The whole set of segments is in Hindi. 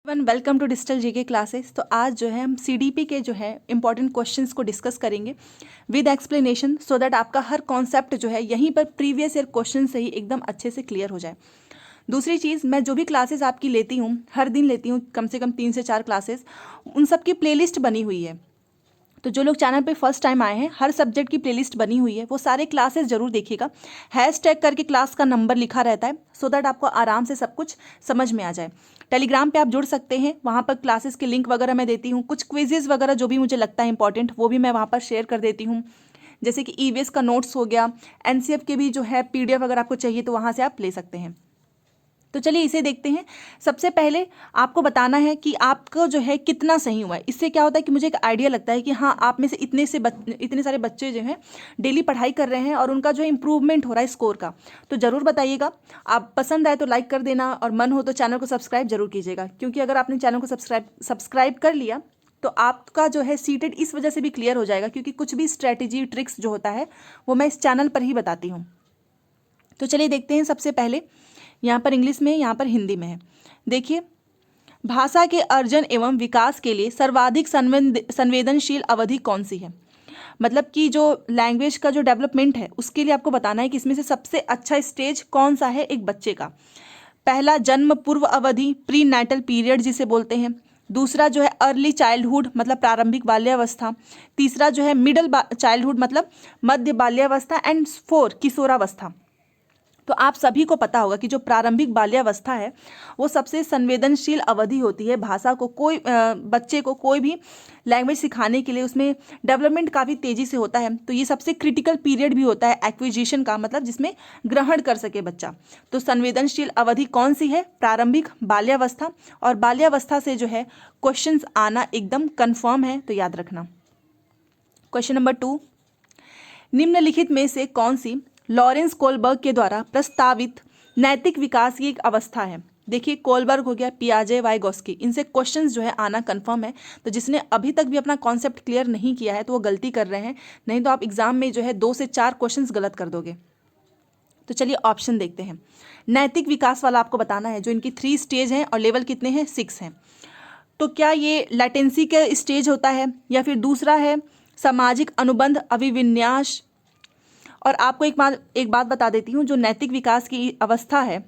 Welcome to digital GK classes. तो आज जो है हम सीडीपी के जो है इंपॉर्टेंट क्वेश्चंस को डिस्कस करेंगे विद एक्सप्लेनेशन, सो दैट आपका हर कॉन्सेप्ट जो है यहीं पर प्रीवियस ईयर क्वेश्चन से ही एकदम अच्छे से क्लियर हो जाए। दूसरी चीज़, मैं जो भी क्लासेस आपकी लेती हूँ, हर दिन लेती हूँ कम से कम 3 से 4 क्लासेस, उन सब की प्लेलिस्ट बनी हुई है। तो जो लोग चैनल पे फर्स्ट टाइम आए हैं, हर सब्जेक्ट की प्लेलिस्ट बनी हुई है, वो सारे क्लासेस जरूर देखिएगा। हैशटैग करके क्लास का नंबर लिखा रहता है, सो दैट आपको आराम से सब कुछ समझ में आ जाए। टेलीग्राम पे आप जुड़ सकते हैं, वहाँ पर क्लासेस के लिंक वगैरह मैं देती हूँ। कुछ क्विजेज वगैरह जो भी मुझे लगता है इंपॉर्टेंट, वो भी मैं वहाँ पर शेयर कर देती हूँ। जैसे कि ईवीएस का नोट्स हो गया, एनसीएफ के भी जो है पीडीएफ अगर आपको चाहिए तो वहाँ से आप ले सकते हैं। तो चलिए इसे देखते हैं। सबसे पहले आपको बताना है कि आपको जो है कितना सही हुआ है। इससे क्या होता है कि मुझे एक आइडिया लगता है कि हाँ, आप में से इतने सारे बच्चे जो हैं डेली पढ़ाई कर रहे हैं और उनका जो है इंप्रूवमेंट हो रहा है स्कोर का। तो ज़रूर बताइएगा। आप पसंद आए तो लाइक कर देना, और मन हो तो चैनल को सब्सक्राइब जरूर कीजिएगा, क्योंकि अगर आपने चैनल को सब्सक्राइब कर लिया तो आपका जो है सीटेड इस वजह से भी क्लियर हो जाएगा, क्योंकि कुछ भी स्ट्रैटेजी ट्रिक्स जो होता है वो मैं इस चैनल पर ही बताती हूँ। तो चलिए देखते हैं। सबसे पहले यहाँ पर इंग्लिश में है, यहाँ पर हिंदी में है। देखिए, भाषा के अर्जन एवं विकास के लिए सर्वाधिक संवेदनशील अवधि कौन सी है। मतलब कि जो लैंग्वेज का जो डेवलपमेंट है उसके लिए आपको बताना है कि इसमें से सबसे अच्छा स्टेज कौन सा है एक बच्चे का। पहला, जन्म पूर्व अवधि, प्री नाइटल पीरियड जिसे बोलते हैं। दूसरा जो है अर्ली चाइल्डहुड, मतलब प्रारंभिक बाल्यावस्था। तीसरा जो है मिडल चाइल्डहुड, मतलब मध्य बाल्यावस्था। एंड 4, किशोरावस्था। तो आप सभी को पता होगा कि जो प्रारंभिक बाल्यावस्था है वो सबसे संवेदनशील अवधि होती है। भाषा को बच्चे को कोई भी लैंग्वेज सिखाने के लिए उसमें डेवलपमेंट काफ़ी तेज़ी से होता है। तो ये सबसे क्रिटिकल पीरियड भी होता है एक्विजिशन का, मतलब जिसमें ग्रहण कर सके बच्चा। तो संवेदनशील अवधि कौन सी है? प्रारंभिक बाल्यावस्था। और बाल्यावस्था से जो है क्वेश्चंस आना एकदम कन्फर्म है, तो याद रखना। क्वेश्चन नंबर 2, निम्नलिखित में से कौन सी लॉरेंस कोलबर्ग के द्वारा प्रस्तावित नैतिक विकास की एक अवस्था है। देखिए, कोलबर्ग हो गया, पियाजे, वाइगोस्की, इनसे क्वेश्चंस जो है आना कंफर्म है। तो जिसने अभी तक भी अपना कॉन्सेप्ट क्लियर नहीं किया है तो वो गलती कर रहे हैं, नहीं तो आप एग्जाम में जो है 2 से 4 क्वेश्चंस गलत कर दोगे। तो चलिए ऑप्शन देखते हैं। नैतिक विकास वाला आपको बताना है, जो इनकी 3 स्टेज हैं और लेवल कितने हैं? 6 हैं। तो क्या ये लैटेंसी का स्टेज होता है, या फिर दूसरा है सामाजिक अनुबंध अभिविन्यास। और आपको एक बात बता देती हूँ, जो नैतिक विकास की अवस्था है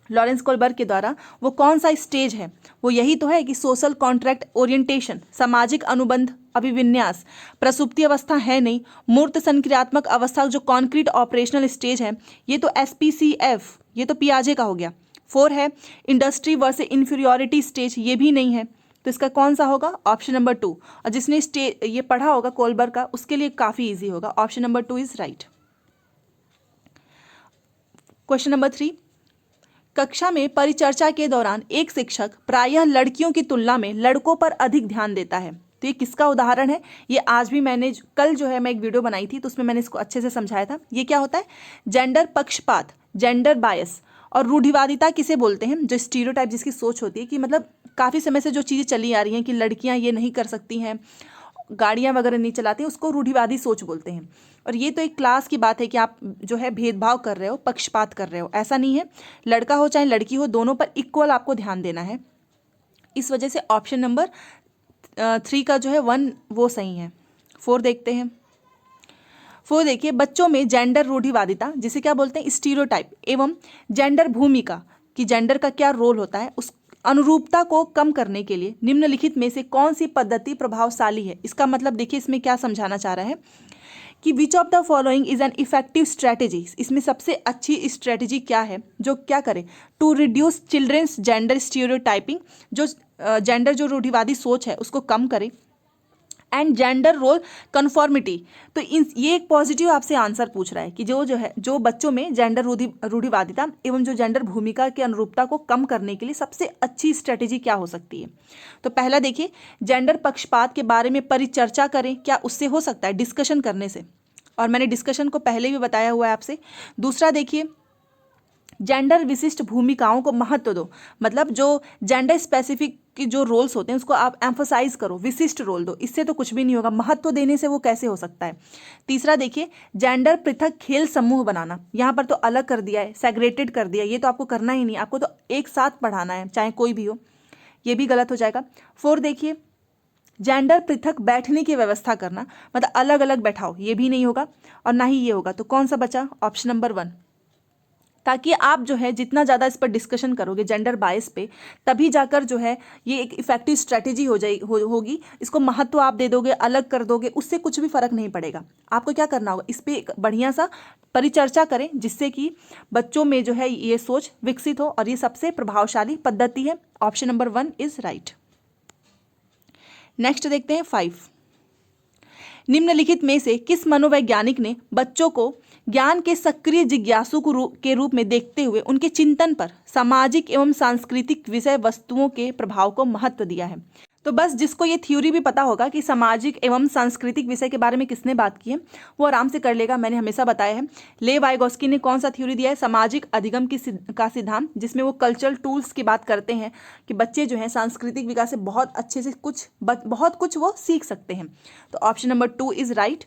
लॉरेंस कोलबर्ग के द्वारा, वो कौन सा स्टेज है? वो यही तो है कि सोशल कॉन्ट्रैक्ट ओरिएंटेशन, सामाजिक अनुबंध अभिविन्यास। प्रसुप्ति अवस्था है नहीं। मूर्त संक्रियात्मक अवस्था जो कॉन्क्रीट ऑपरेशनल स्टेज है, ये तो SPCF, ये तो पियाजे का हो गया। 4 है इंडस्ट्री वर्सेस इंफीरियोरिटी स्टेज, ये भी नहीं है। तो इसका कौन सा होगा? Option number 2। और जिसने ये पढ़ा होगा कोलबर्ग का, उसके लिए काफ़ी इजी होगा। Option number 2 is right. Question number 3, कक्षा में परिचर्चा के दौरान एक शिक्षक प्रायः लड़कियों की तुलना में लड़कों पर अधिक ध्यान देता है। तो ये किसका उदाहरण है? ये आज भी कल जो है मैं एक वीडियो बनाई थी, तो उसमें मैंने इसको अच्छे से समझाया था। ये क्या होता है? जेंडर पक्षपात, जेंडर बायस। और रूढ़िवादिता किसे बोलते हैं? जो स्टीरियोटाइप, जिसकी सोच होती है कि मतलब काफ़ी समय से जो चीज़ें चली आ रही हैं कि लड़कियां ये नहीं कर सकती हैं, गाड़ियां वगैरह नहीं चलाती, उसको रूढ़िवादी सोच बोलते हैं। और ये तो एक क्लास की बात है कि आप जो है भेदभाव कर रहे हो, पक्षपात कर रहे हो, ऐसा नहीं है। लड़का हो चाहे लड़की हो, दोनों पर इक्वल आपको ध्यान देना है। इस वजह से ऑप्शन नंबर 3 का जो है 1 वो सही है। 4 देखते हैं। 4 देखिए, बच्चों में जेंडर रूढ़िवादिता, जिसे क्या बोलते हैं? स्टीरियोटाइप, एवं जेंडर भूमिका, कि जेंडर का क्या रोल होता है, उस अनुरूपता को कम करने के लिए निम्नलिखित में से कौन सी पद्धति प्रभावशाली है। इसका मतलब देखिए इसमें क्या समझाना चाह रहा है कि which of the following is an effective strategy. इसमें सबसे अच्छी स्ट्रैटेजी क्या है जो क्या करे? To reduce children's gender stereotyping, जो जेंडर जो रूढ़िवादी सोच है उसको कम करे। And gender role conformity. तो ये एक पॉजिटिव आपसे आंसर पूछ रहा है कि जो बच्चों में जेंडर रूढ़िवादिता एवं जो जेंडर भूमिका की अनुरूपता को कम करने के लिए सबसे अच्छी स्ट्रेटेजी क्या हो सकती है। तो पहला देखिए, जेंडर पक्षपात के बारे में परिचर्चा करें। क्या उससे हो सकता है? डिस्कशन करने से, और मैंने डिस्कशन को पहले भी बताया हुआ है आपसे। दूसरा देखिए, जेंडर विशिष्ट भूमिकाओं को महत्व दो, मतलब जो जेंडर स्पेसिफिक की जो रोल्स होते हैं उसको आप एम्फोसाइज करो, विशिष्ट रोल दो। इससे तो कुछ भी नहीं होगा, महत्व देने से वो कैसे हो सकता है। तीसरा देखिए, जेंडर पृथक खेल समूह बनाना। यहाँ पर तो अलग कर दिया है, सेग्रेटेड कर दिया, ये तो आपको करना ही नहीं, आपको तो एक साथ पढ़ाना है चाहे कोई भी हो। ये भी गलत हो जाएगा। 4 देखिए, जेंडर पृथक बैठने की व्यवस्था करना, मतलब अलग अलग बैठाओ, ये भी नहीं होगा और ना ही ये होगा। तो कौन सा बचा? Option number 1। ताकि आप जो है जितना ज़्यादा इस पर डिस्कशन करोगे जेंडर बायस पे, तभी जाकर जो है ये एक इफेक्टिव स्ट्रेटेजी होगी। इसको महत्व आप दे दोगे, अलग कर दोगे, उससे कुछ भी फर्क नहीं पड़ेगा। आपको क्या करना होगा, इस पर एक बढ़िया सा परिचर्चा करें, जिससे कि बच्चों में जो है ये सोच विकसित हो, और ये सबसे प्रभावशाली पद्धति है। Option number 1 is right. Next देखते हैं 5। निम्नलिखित में से किस मनोवैज्ञानिक ने बच्चों को ज्ञान के सक्रिय जिज्ञासु के रूप में देखते हुए उनके चिंतन पर सामाजिक एवं सांस्कृतिक विषय वस्तुओं के प्रभाव को महत्व दिया है? तो बस जिसको ये थ्योरी भी पता होगा कि सामाजिक एवं सांस्कृतिक विषय के बारे में किसने बात की है, वो आराम से कर लेगा। मैंने हमेशा बताया है, लेव वाइगोस्की ने कौन सा थ्योरी दिया है? सामाजिक अधिगम का सिद्धांत, जिसमें वो कल्चरल टूल्स की बात करते हैं कि बच्चे जो हैं सांस्कृतिक विकास से बहुत अच्छे से बहुत कुछ वो सीख सकते हैं। तो ऑप्शन नंबर 2 इज राइट।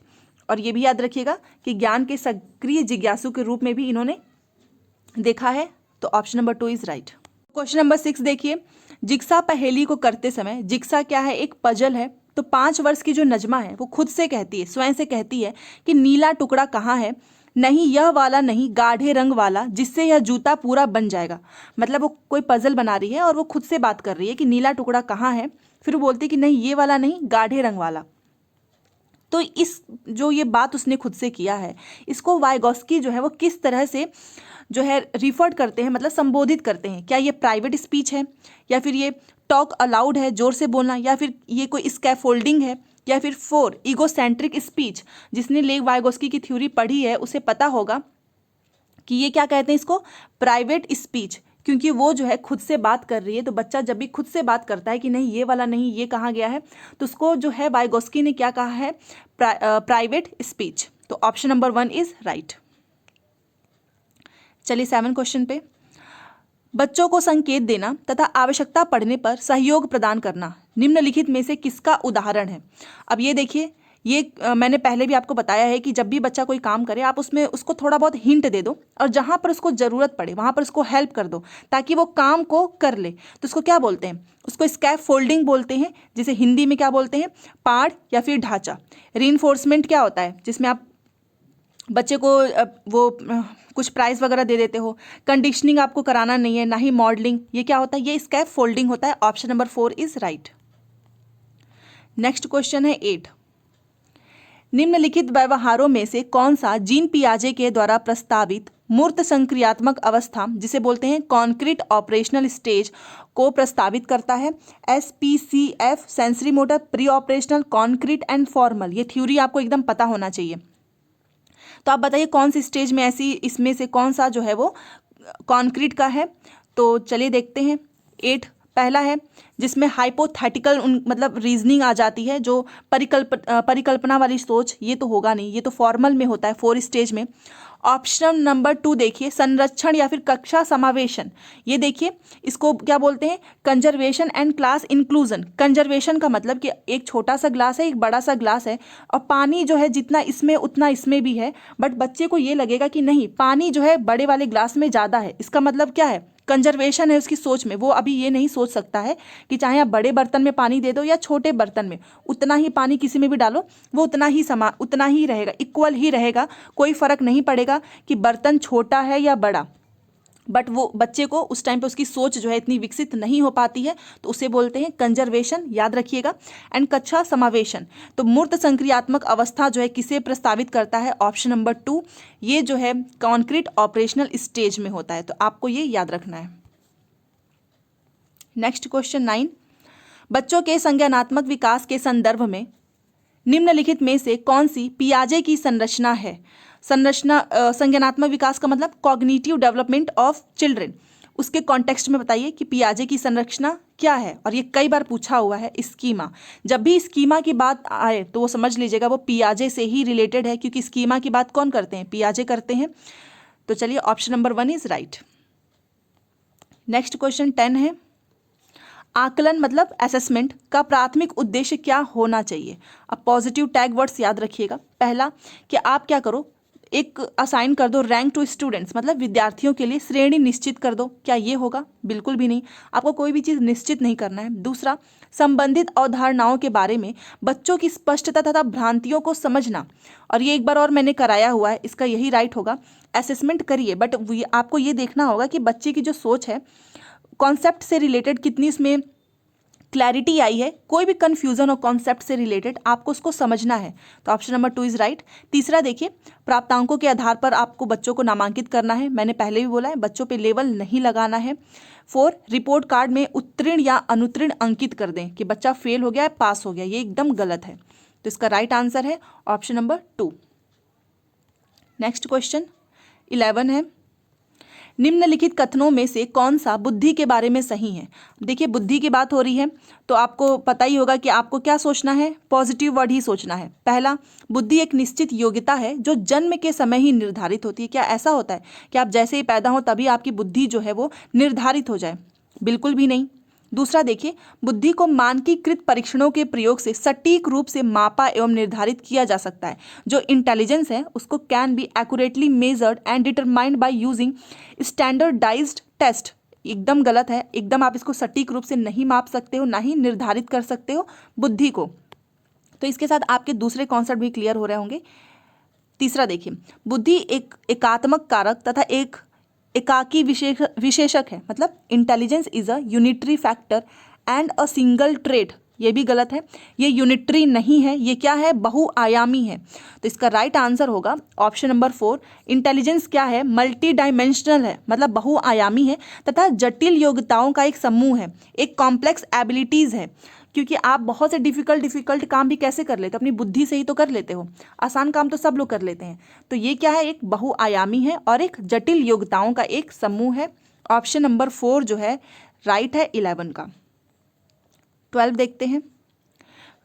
और ये भी याद रखिएगा कि ज्ञान के सक्रिय जिज्ञासु के रूप में भी इन्होंने देखा है। तो option number 2 is right. Question number 6 देखिए, जिग्सा पहेली को करते समय, जिग्सा क्या है? एक पजल है। तो 5 वर्ष की जो नजमा है वो खुद से कहती है, स्वयं से कहती है कि नीला टुकड़ा कहाँ है? नहीं यह वाला नहीं, गाढ़े रंग वाला, जिससे यह जूता पूरा बन जाएगा। मतलब वो कोई पजल बना रही है और वो खुद से बात कर रही है कि नीला टुकड़ा कहाँ है। फिर वो बोलती है कि नहीं ये वाला नहीं, गाढ़े रंग वाला। तो इस जो ये बात उसने खुद से किया है, इसको वाइगोस्की जो है वो किस तरह से जो है रिफर्ड करते हैं, मतलब संबोधित करते हैं? क्या ये प्राइवेट स्पीच है, या फिर ये टॉक अलाउड है, जोर से बोलना, या फिर ये कोई स्कैफोल्डिंग है, या फिर 4 ईगोसेंट्रिक स्पीच? जिसने लेव वाइगोस्की की थ्योरी पढ़ी है उसे पता होगा कि ये क्या कहते हैं इसको? प्राइवेट स्पीच, क्योंकि वो जो है खुद से बात कर रही है। तो बच्चा जब भी खुद से बात करता है कि नहीं ये वाला नहीं, ये कहाँ गया है, तो उसको जो है वाइगोस्की ने क्या कहा है? Private speech. तो ऑप्शन नंबर 1 इज राइट। चलिए 7 क्वेश्चन पे, बच्चों को संकेत देना तथा आवश्यकता पड़ने पर सहयोग प्रदान करना निम्नलिखित में से किसका उदाहरण है? अब ये देखिए, ये मैंने पहले भी आपको बताया है कि जब भी बच्चा कोई काम करे, आप उसमें उसको थोड़ा बहुत हिंट दे दो, और जहाँ पर उसको ज़रूरत पड़े वहाँ पर उसको हेल्प कर दो, ताकि वो काम को कर ले। तो उसको क्या बोलते हैं? उसको स्कैफ फोल्डिंग बोलते हैं, जिसे हिंदी में क्या बोलते हैं? पाड़ या फिर ढांचा। रीइंफोर्समेंट क्या होता है? जिसमें आप बच्चे को वो कुछ प्राइज़ वगैरह दे देते हो। कंडीशनिंग आपको कराना नहीं है, ना ही मॉडलिंग। ये क्या होता है? ये स्कैफ फोल्डिंग होता है। Option number 4 is right. Next question है 8। निम्नलिखित व्यवहारों में से कौन सा जीन पियाजे के द्वारा प्रस्तावित मूर्त संक्रियात्मक अवस्था, जिसे बोलते हैं कॉन्क्रीट ऑपरेशनल स्टेज, को प्रस्तावित करता है? SPCF, sensory motor, pre operational, concrete and formal. ये थ्योरी आपको एकदम पता होना चाहिए। तो आप बताइए कौन सी स्टेज में ऐसी, इसमें से कौन सा जो है वो कॉन्क्रीट का है? तो चलिए देखते हैं। 8 पहला है जिसमें हाइपोथेटिकल मतलब रीजनिंग आ जाती है, जो परिकल्पना वाली सोच, ये तो होगा नहीं, ये तो फॉर्मल में होता है 4 स्टेज में। ऑप्शन नंबर 2 देखिए, संरक्षण या फिर कक्षा समावेशन। ये देखिए, इसको क्या बोलते हैं? Conservation and class inclusion. Conservation का मतलब कि एक छोटा सा ग्लास है, एक बड़ा सा ग्लास है, और पानी जो है जितना इसमें उतना इसमें भी है, बट बच्चे को ये लगेगा कि नहीं, पानी जो है बड़े वाले ग्लास में ज़्यादा है। इसका मतलब क्या है? कंजर्वेशन है उसकी सोच में। वो अभी ये नहीं सोच सकता है कि चाहे आप बड़े बर्तन में पानी दे दो या छोटे बर्तन में, उतना ही पानी किसी में भी डालो, वो उतना ही रहेगा, इक्वल ही रहेगा। कोई फर्क नहीं पड़ेगा कि बर्तन छोटा है या बड़ा। बट वो बच्चे को उस टाइम पे उसकी सोच जो है इतनी विकसित नहीं हो पाती है, तो उसे बोलते हैं कंजर्वेशन, याद रखिएगा। एंड कक्षा समावेशन, तो मूर्त संक्रियात्मक अवस्था जो है किसे प्रस्तावित करता है? ऑप्शन नंबर 2, ये जो है कॉन्क्रीट ऑपरेशनल स्टेज में होता है। तो आपको ये याद रखना है। नेक्स्ट क्वेश्चन 9, बच्चों के संज्ञानात्मक विकास के संदर्भ में निम्नलिखित में से कौन सी पियाजे की संरचना है? संज्ञानात्मक विकास का मतलब कॉग्निटिव डेवलपमेंट ऑफ चिल्ड्रन। उसके कॉन्टेक्स्ट में बताइए कि पियाजे की संरचना क्या है। और ये कई बार पूछा हुआ है। स्कीमा, जब भी स्कीमा की बात आए तो वो समझ लीजिएगा वो पियाजे से ही रिलेटेड है, क्योंकि स्कीमा की बात कौन करते हैं? पियाजे करते हैं। तो चलिए option number 1 is right. Next question 10 है, आकलन मतलब असेसमेंट का प्राथमिक उद्देश्य क्या होना चाहिए? अब पॉजिटिव टैग वर्ड्स याद रखिएगा। पहला कि आप क्या करो, एक असाइन कर दो रैंक टू स्टूडेंट्स, मतलब विद्यार्थियों के लिए श्रेणी निश्चित कर दो, क्या ये होगा? बिल्कुल भी नहीं, आपको कोई भी चीज़ निश्चित नहीं करना है। दूसरा, संबंधित अवधारणाओं के बारे में बच्चों की स्पष्टता तथा भ्रांतियों को समझना, और ये एक बार और मैंने कराया हुआ है, इसका यही राइट होगा। असेसमेंट करिए, बट आपको ये देखना होगा कि बच्चे की जो सोच है कॉन्सेप्ट से रिलेटेड कितनी इसमें क्लैरिटी आई है, कोई भी कंफ्यूजन हो कॉन्सेप्ट से रिलेटेड आपको उसको समझना है। तो ऑप्शन नंबर 2 इज राइट। तीसरा देखिए, प्राप्तांकों के आधार पर आपको बच्चों को नामांकित करना है, मैंने पहले भी बोला है, बच्चों पे लेवल नहीं लगाना है। 4, रिपोर्ट कार्ड में उत्तीर्ण या अनुत्तीर्ण अंकित कर दें कि बच्चा फेल हो गया है पास हो गया, ये एकदम गलत है। तो इसका राइट आंसर है ऑप्शन नंबर 2। नेक्स्ट क्वेश्चन 11 है, निम्नलिखित कथनों में से कौन सा बुद्धि के बारे में सही है? देखिए बुद्धि की बात हो रही है तो आपको पता ही होगा कि आपको क्या सोचना है, पॉजिटिव वर्ड ही सोचना है। पहला, बुद्धि एक निश्चित योग्यता है जो जन्म के समय ही निर्धारित होती है। क्या ऐसा होता है कि आप जैसे ही पैदा हो तभी आपकी बुद्धि जो है वो निर्धारित हो जाए? बिल्कुल भी नहीं। दूसरा देखिए, बुद्धि को मानकीकृत परीक्षणों के प्रयोग से सटीक रूप से मापा एवं निर्धारित किया जा सकता है। जो इंटेलिजेंस है उसको can be accurately measured and determined by using standardised test. एकदम गलत है, एकदम आप इसको सटीक रूप से नहीं माप सकते हो, ना ही निर्धारित कर सकते हो बुद्धि को। तो इसके साथ आपके दूसरे कॉन्सेप्ट भी क्लियर हो रहे होंगे। तीसरा देखिए, बुद्धि एक एकात्मक कारक तथा एक एकाकी विशेषक है, मतलब intelligence is a unitary factor and a single trait. ये भी गलत है, ये यूनिटरी नहीं है, ये क्या है, बहुआयामी है। तो इसका राइट आंसर होगा ऑप्शन नंबर 4। इंटेलिजेंस क्या है, मल्टी डायमेंशनल है, मतलब बहुआयामी है तथा जटिल योग्यताओं का एक समूह है, एक कॉम्प्लेक्स एबिलिटीज है। क्योंकि आप बहुत से डिफिकल्ट काम भी कैसे कर लेते हो, अपनी बुद्धि से ही तो कर लेते हो, आसान काम तो सब लोग कर लेते हैं। तो ये क्या है, एक बहुआयामी है और एक जटिल योग्यताओं का एक समूह है। ऑप्शन नंबर 4 जो है राइट है 11 का। 12 देखते हैं,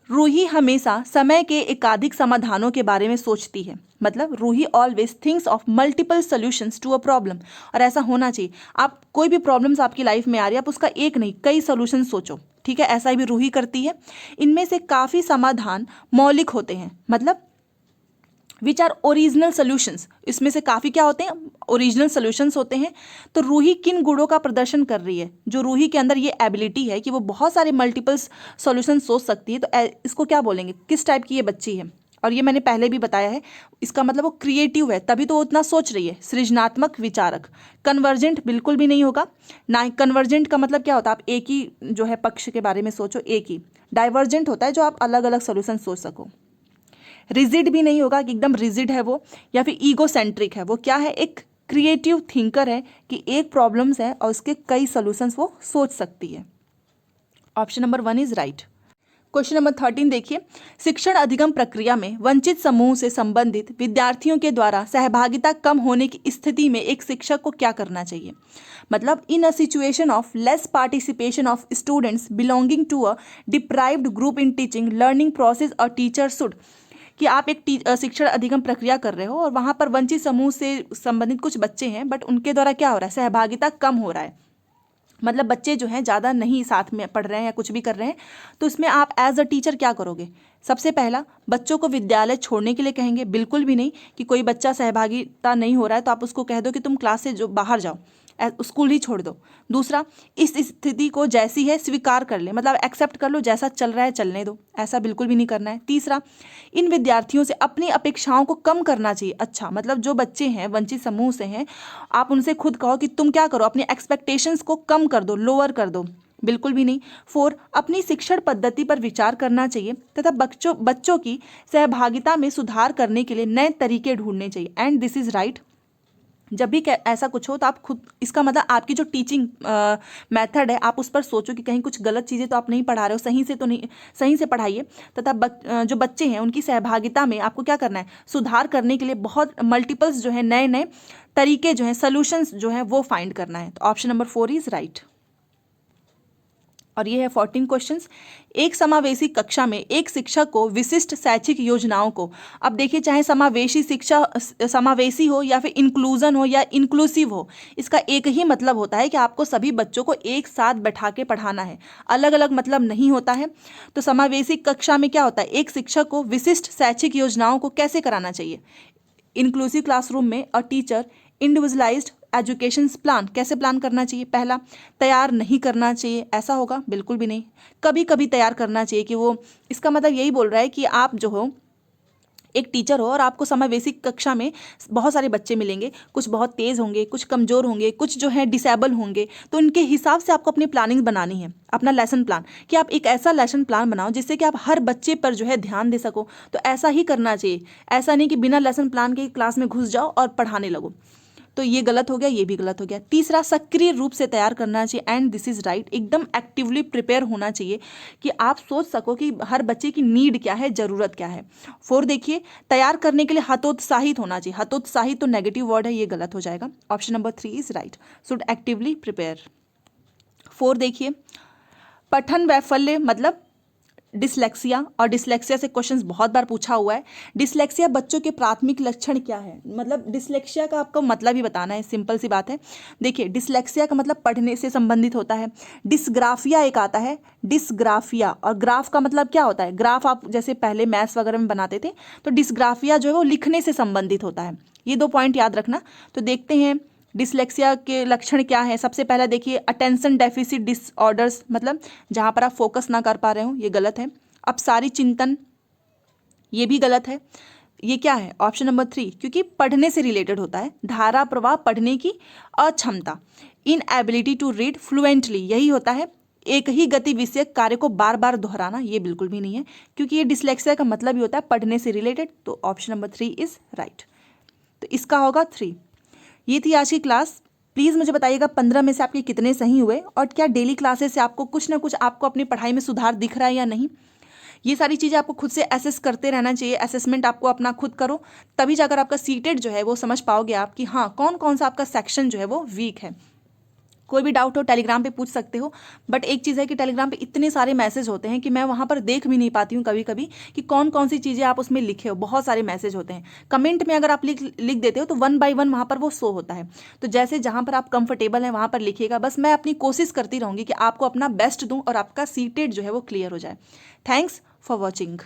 रूही हमेशा समय के एकाधिक समाधानों के बारे में सोचती है, मतलब Ruhi always thinks of multiple solutions to a problem. और ऐसा होना चाहिए, आप कोई भी प्रॉब्लम्स आपकी लाइफ में आ रही है, आप उसका एक नहीं कई सॉल्यूशन सोचो, ठीक है, ऐसा भी रूही करती है। इनमें से काफ़ी समाधान मौलिक होते हैं, मतलब विच आर ओरिजिनल सोल्यूशंस, इसमें से काफ़ी क्या होते हैं, ओरिजिनल सोल्यूशंस होते हैं। तो रूही किन गुणों का प्रदर्शन कर रही है? जो रूही के अंदर ये एबिलिटी है कि वो बहुत सारे मल्टीपल सॉल्यूशन सोच सकती है, तो इसको क्या बोलेंगे, किस टाइप की ये बच्ची है? और ये मैंने पहले भी बताया है, इसका मतलब वो क्रिएटिव है, तभी तो वो उतना सोच रही है, सृजनात्मक विचारक। कन्वर्जेंट बिल्कुल भी नहीं होगा ना, कन्वर्जेंट का मतलब क्या होता है, आप एक ही जो है पक्ष के बारे में सोचो, एक ही। डाइवर्जेंट होता है जो आप अलग अलग सोल्यूशन सोच सको। रिजिड भी नहीं होगा कि एकदम रिजिड है वो, या फिर ईगो सेंट्रिक है, वो क्या है, एक क्रिएटिव थिंकर है कि एक प्रॉब्लम्स है और उसके कई सॉल्यूशंस वो सोच सकती है। Option number 1 is right. Question number 13 देखिए, शिक्षण अधिगम प्रक्रिया में वंचित समूह से संबंधित विद्यार्थियों के द्वारा सहभागिता कम होने की स्थिति में एक शिक्षक को क्या करना चाहिए? मतलब in a situation of less participation of students belonging to a deprived group in teaching learning process a teacher should, कि आप एक शिक्षण अधिगम प्रक्रिया कर रहे हो और वहाँ पर वंचित समूह से संबंधित कुछ बच्चे हैं, बट उनके द्वारा क्या हो रहा है, सहभागिता कम हो रहा है, मतलब बच्चे जो हैं ज़्यादा नहीं साथ में पढ़ रहे हैं या कुछ भी कर रहे हैं। तो इसमें आप एज अ टीचर क्या करोगे? सबसे पहला, बच्चों को विद्यालय छोड़ने के लिए कहेंगे, बिल्कुल भी नहीं कि कोई बच्चा सहभागिता नहीं हो रहा है तो आप उसको कह दो कि तुम क्लास से जो बाहर जाओ, स्कूल ही छोड़ दो। दूसरा, इस स्थिति को जैसी है स्वीकार कर ले, मतलब एक्सेप्ट कर लो, जैसा चल रहा है चलने दो, ऐसा बिल्कुल भी नहीं करना है। तीसरा, इन विद्यार्थियों से अपनी अपेक्षाओं को कम करना चाहिए। अच्छा, मतलब जो बच्चे हैं वंचित समूह से हैं, आप उनसे खुद कहो कि तुम क्या करो, अपनी एक्सपेक्टेशंस को कम कर दो, लोअर कर दो, बिल्कुल भी नहीं। 4, अपनी शिक्षण पद्धति पर विचार करना चाहिए तथा बच्चों की सहभागिता में सुधार करने के लिए नए तरीके ढूंढने चाहिए। And this is right. जब भी ऐसा कुछ हो तो आप खुद, इसका मतलब आपकी जो टीचिंग मेथड है आप उस पर सोचो कि कहीं कुछ गलत चीज़ें तो आप नहीं पढ़ा रहे हो, सही से तो नहीं, सही से पढ़ाइए। तथा जो बच्चे हैं उनकी सहभागिता में आपको क्या करना है, सुधार करने के लिए बहुत मल्टीपल्स जो है नए नए तरीके जो हैं, सोल्यूशंस जो हैं वो फाइंड करना है। तो ऑप्शन नंबर 4 इज राइट। और ये है 14 क्वेश्चंस। एक समावेशी कक्षा में एक शिक्षक को विशिष्ट शैक्षिक योजनाओं को, अब देखिए चाहे समावेशी शिक्षा समावेशी हो या फिर इंक्लूजन हो या इंक्लूसिव हो, इसका एक ही मतलब होता है कि आपको सभी बच्चों को एक साथ बैठा के पढ़ाना है, अलग अलग मतलब नहीं होता है। तो समावेशी कक्षा में क्या होता है, एक शिक्षक को विशिष्ट शैक्षिक योजनाओं को कैसे कराना चाहिए, इंक्लूसिव क्लासरूम में a teacher individualised education plan कैसे प्लान करना चाहिए? पहला, तैयार नहीं करना चाहिए, ऐसा होगा? बिल्कुल भी नहीं। कभी कभी तैयार करना चाहिए कि वो, इसका मतलब यही बोल रहा है कि आप जो हो एक टीचर हो और आपको समावेशी कक्षा में बहुत सारे बच्चे मिलेंगे, कुछ बहुत तेज़ होंगे, कुछ कमज़ोर होंगे, कुछ जो है डिसेबल होंगे, तो उनके हिसाब से आपको अपनी प्लानिंग बनानी है, अपना लेसन प्लान, कि आप एक ऐसा लेसन प्लान बनाओ जिससे कि आप हर बच्चे पर जो है ध्यान दे सको। तो ऐसा ही करना चाहिए, ऐसा नहीं कि बिना लेसन प्लान के क्लास में घुस जाओ और पढ़ाने लगो। तो ये गलत हो गया, ये भी गलत हो गया। तीसरा, सक्रिय रूप से तैयार करना चाहिए, एंड दिस इज राइट, एकदम एक्टिवली प्रिपेयर होना चाहिए कि आप सोच सको कि हर बच्चे की नीड क्या है, ज़रूरत क्या है। 4 देखिए, तैयार करने के लिए हतोत्साहित होना चाहिए। हतोत्साहित तो नेगेटिव वर्ड है, ये गलत हो जाएगा। Option number 3 is right, should actively prepare. 4 देखिए, पठन वैफल्य मतलब डिसलेक्सिया, और डिसलेक्सिया से क्वेश्चंस बहुत बार पूछा हुआ है। डिसलेक्सिया बच्चों के प्राथमिक लक्षण क्या है? मतलब डिसलेक्सिया का आपको मतलब ही बताना है, सिंपल सी बात है। देखिए, डिसलेक्सिया का मतलब पढ़ने से संबंधित होता है। डिसग्राफिया एक आता है, डिसग्राफिया, और ग्राफ का मतलब क्या होता है? ग्राफ आप जैसे पहले मैथ्स वगैरह में बनाते थे, तो डिसग्राफिया जो है वो लिखने से संबंधित होता है। ये 2 पॉइंट याद रखना। तो देखते हैं डिसलेक्सिया के लक्षण क्या है। सबसे पहला देखिए, अटेंशन डेफिसिट डिसऑर्डर्स, मतलब जहाँ पर आप फोकस ना कर पा रहे हो, ये गलत है। अपसारी चिंतन, ये भी गलत है। ये क्या है? ऑप्शन नंबर 3, क्योंकि पढ़ने से रिलेटेड होता है। धारा प्रवाह, पढ़ने की अक्षमता। इनएबिलिटी टू रीड फ्लुएंटली, यही होता है। एक ही गति विषयक कार्य को बार बार दोहराना, ये बिल्कुल भी नहीं है, क्योंकि ये डिसलेक्सिया का मतलब ही होता है पढ़ने से रिलेटेड। तो ऑप्शन नंबर 3 इज राइट। तो इसका होगा 3। ये थी आज की क्लास। प्लीज़ मुझे बताइएगा 15 में से आपके कितने सही हुए, और क्या डेली क्लासेस से आपको कुछ ना कुछ आपको अपनी पढ़ाई में सुधार दिख रहा है या नहीं। ये सारी चीज़ें आपको खुद से असेस करते रहना चाहिए। असेसमेंट आपको अपना खुद करो, तभी जाकर आपका सीटेड जो है वो समझ पाओगे आप कि हाँ कौन कौन सा आपका सेक्शन जो है वो वीक है। कोई भी डाउट हो टेलीग्राम पे पूछ सकते हो, बट एक चीज़ है कि टेलीग्राम पे इतने सारे मैसेज होते हैं कि मैं वहाँ पर देख भी नहीं पाती हूँ कभी कभी कि कौन कौन सी चीज़ें आप उसमें लिखे हो। बहुत सारे मैसेज होते हैं, कमेंट में अगर आप लिख देते हो तो 1 बाय 1 वहाँ पर वो शो होता है। तो जैसे जहाँ पर आप कंफर्टेबल हैं वहाँ पर लिखिएगा। बस मैं अपनी कोशिश करती रहूँगी कि आपको अपना बेस्ट दूँ और आपका सीटेड जो है वो क्लियर हो जाए। Thanks for watching.